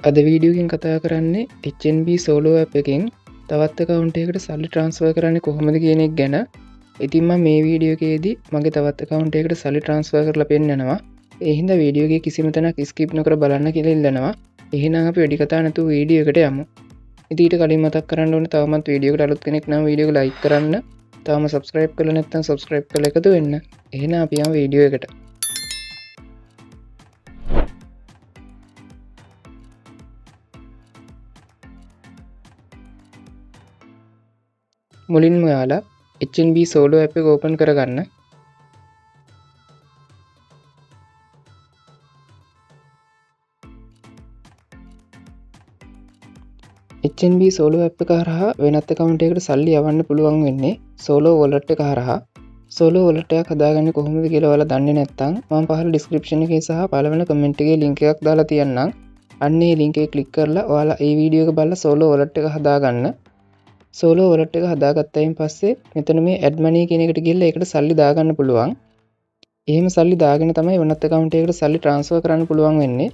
අද වීඩියෝකින් කතා කරන්නේ HNB සෝලෝ ඇප් එකෙන් තවත් account එකකට සල්ලි transfer කරන්නේ කොහොමද කියන එක ගැන. ඉතින් මම මේ වීඩියෝ එකේදී මගේ තවත් account එකකට සල්ලි transfer කරලා පෙන්නනවා. ඒ හින්දා වීඩියෝ එකේ කිසිම තැනක් skip නොකර බලන්න කියලා ඉල්ලනවා. එහෙනම් අපි වැඩි කතා නැතුව වීඩියෝ එකට යමු. ඉතින් ඊට කලින් මතක් කරන්න ඕනේ තවමත් වීඩියෝ එකට අලුත් කෙනෙක් නම් වීඩියෝ එක like කරන්න. තාම subscribe කරලා නැත්නම් subscribe කරලා එකතු වෙන්න. එහෙනම් අපි යමු වීඩියෝ එකට. මුලින්ම ඔයාලා HNB සෝලෝ ඇප් එක ඕපන් කරගන්න. HNB සෝලෝ ඇප් එක හරහා වෙනත් account එකකට සල්ලි යවන්න පුළුවන් වෙන්නේ සෝලෝ wallet එක හරහා. සෝලෝ wallet එකක් හදාගන්නේ කොහොමද කියලා ඔයාලා දන්නේ නැත්නම් මම පහළ description එකේ සහ පළවෙනි comment එකේ link එකක් දාලා තියන්නම්. අන්න ඒ link එක click කරලා ඔයාලා මේ වීඩියෝ එක බලලා සෝලෝ wallet එක හදාගන්න. සෝලෝ wallet එක හදාගත්තයින් පස්සේ මෙතන මේ add money කියන එකට ගිහලා ඒකට සල්ලි දාගන්න පුළුවන්. එහෙම සල්ලි දාගෙන තමයි වෙනත් account එකකට සල්ලි transfer කරන්න පුළුවන් වෙන්නේ.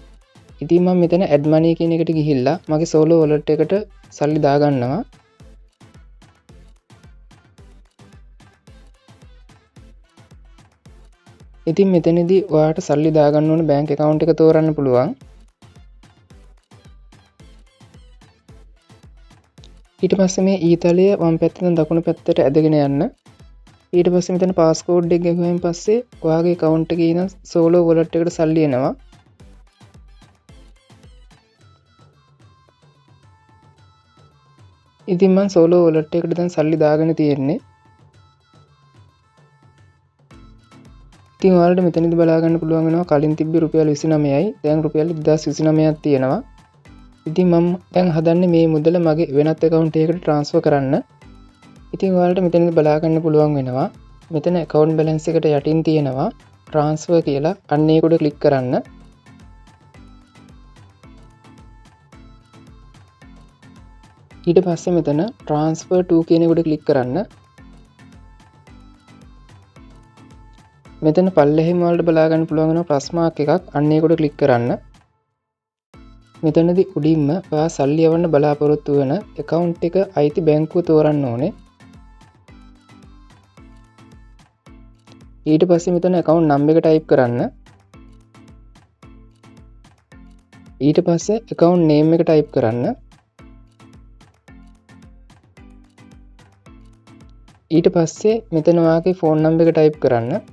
ඉතින් මම මෙතන add money කියන එකට ගිහිල්ලා මගේ සෝලෝ wallet එකට සල්ලි දාගන්නවා. ඉතින් මෙතනදී ඔයාට සල්ලි දාගන්න ඕන bank account එක තෝරන්න පුළුවන්. ඊට පස්සේ මේ ඊතලය වම් පැත්තෙන් දකුණු පැත්තට ඇදගෙන යන්න. ඊට පස්සේ මෙතන පාස්කෝඩ් එක ගහුවෙන් පස්සේ ඔයාගේ account එකේ ඉන සෝලෝ wallet එකට සල්ලි එනවා. ඉතින් මම සෝලෝ wallet එකට දැන් සල්ලි දාගෙන තියෙන්නේ. ඉතින් ඔයාලට මෙතනදී බලා ගන්න පුළුවන් වෙනවා කලින් තිබ්බේ රුපියල් 29යි දැන් රුපියල් 1029ක් තියෙනවා. ඉතින් මම දැන් හදන්නේ මේ මුදල මගේ වෙනත් account එකකට transfer කරන්න. ඉතින් ඔයාලට මෙතනදී බලා ගන්න පුළුවන් වෙනවා මෙතන account balance එකට යටින් තියෙනවා transfer කියලා. අන්න ඒක උඩ click කරන්න. ඊට පස්සේ මෙතන transfer to කියන එක උඩ click කරන්න. මෙතන පල්ලෙහිම ඔයාලට බලා ගන්න පුළුවන් වෙනවා plus mark එකක්. අන්න ඒක උඩ click කරන්න. මෙතනදී උඩින්ම ඔයා සල්ලි යවන්න බලාපොරොත්තු වෙන account එක අයිති බැංකුව තෝරන්න ඕනේ. ඊට පස්සේ මෙතන account number එක type කරන්න. ඊට පස්සේ account name එක type කරන්න. ඊට පස්සේ මෙතන ඔයාගේ phone number එක type කරන්න.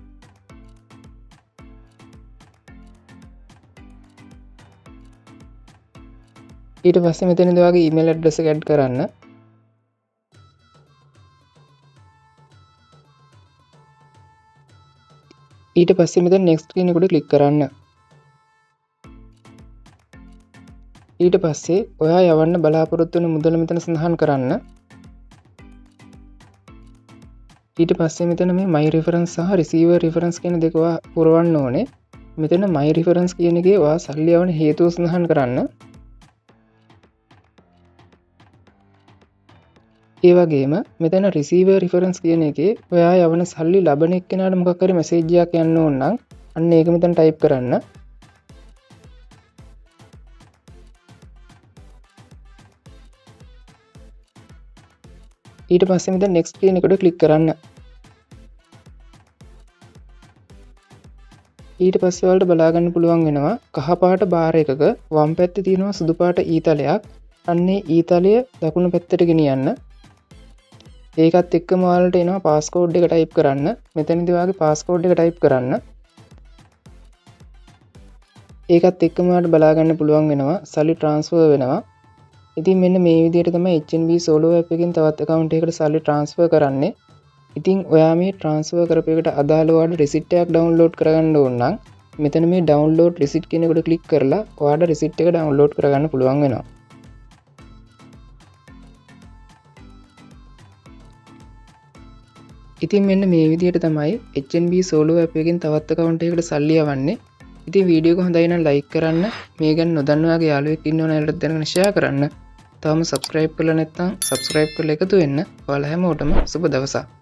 ඊට පස්සේ මෙතනදී ඔයාගේ email address එක add කරන්න. ඊට පස්සේ මෙතන next කියන එක උඩ click කරන්න. ඊට පස්සේ ඔයා යවන්න බලාපොරොත්තු වෙන මුදල මෙතන සඳහන් කරන්න. ඊට පස්සේ මෙතන මේ my reference සහ receiver reference කියන දෙක ඔයා පුරවන්න ඕනේ. මෙතන my reference කියන එකේ ඔයා සල්ලි යවන හේතුව සඳහන් කරන්න. ඒ වගේම මෙතන receiver reference කියන එකේ ඔයා යවන සල්ලි ලබන එක්කෙනාට මොකක් හරි message එකක් යන්න ඕන නම් අන්න ඒක මෙතන type කරන්න. ඊට පස්සේ මෙතන next කියන එකට click කරන්න. ඊට පස්සේ ඔයාලට බලා ගන්න පුළුවන් වෙනවා කහ පාට බාර් එකක වම් පැත්තේ තියෙනවා සුදු පාට ඊතලයක්. අන්නේ ඊතලය දකුණු පැත්තට ගෙනියන්න. ඒකත් එක්කම ඔයාලට එනවා පාස්කෝඩ් එක type කරන්න. මෙතනදී ඔයාගේ පාස්කෝඩ් එක type කරන්න. ඒකත් එක්කම ඔයාලට බලා ගන්න පුළුවන් වෙනවා සල්ලි transfer වෙනවා. ඉතින් මෙන්න මේ විදිහට තමයි HNB සෝලෝ ඇප් එකෙන් තවත් account එකකට සල්ලි transfer කරන්නේ. ඉතින් ඔයා මේ transfer කරපු එකට අදාළ ඔයාලට receipt එකක් download කරගන්න ඕන නම් මෙතන මේ download receipt කියන එකට click කරලා ඔයාලට receipt එක download කරගන්න පුළුවන් වෙනවා. ඉතින් මෙන්න මේ විදිහට තමයි HNB සෝලෝ ඇප් එකෙන් තවත් account එකකට සල්ලි යවන්නේ. ඉතින් වීඩියෝ එක හොඳයි නම් like කරන්න. මේ ගැන නොදන්නවාගේ යාළුවෙක් ඉන්නවනම් එයාලට දැනගෙන share කරන්න. තවම subscribe කරලා නැත්නම් subscribe කරලා එකතු වෙන්න. ඔයාලා හැමෝටම සුබ දවසක්.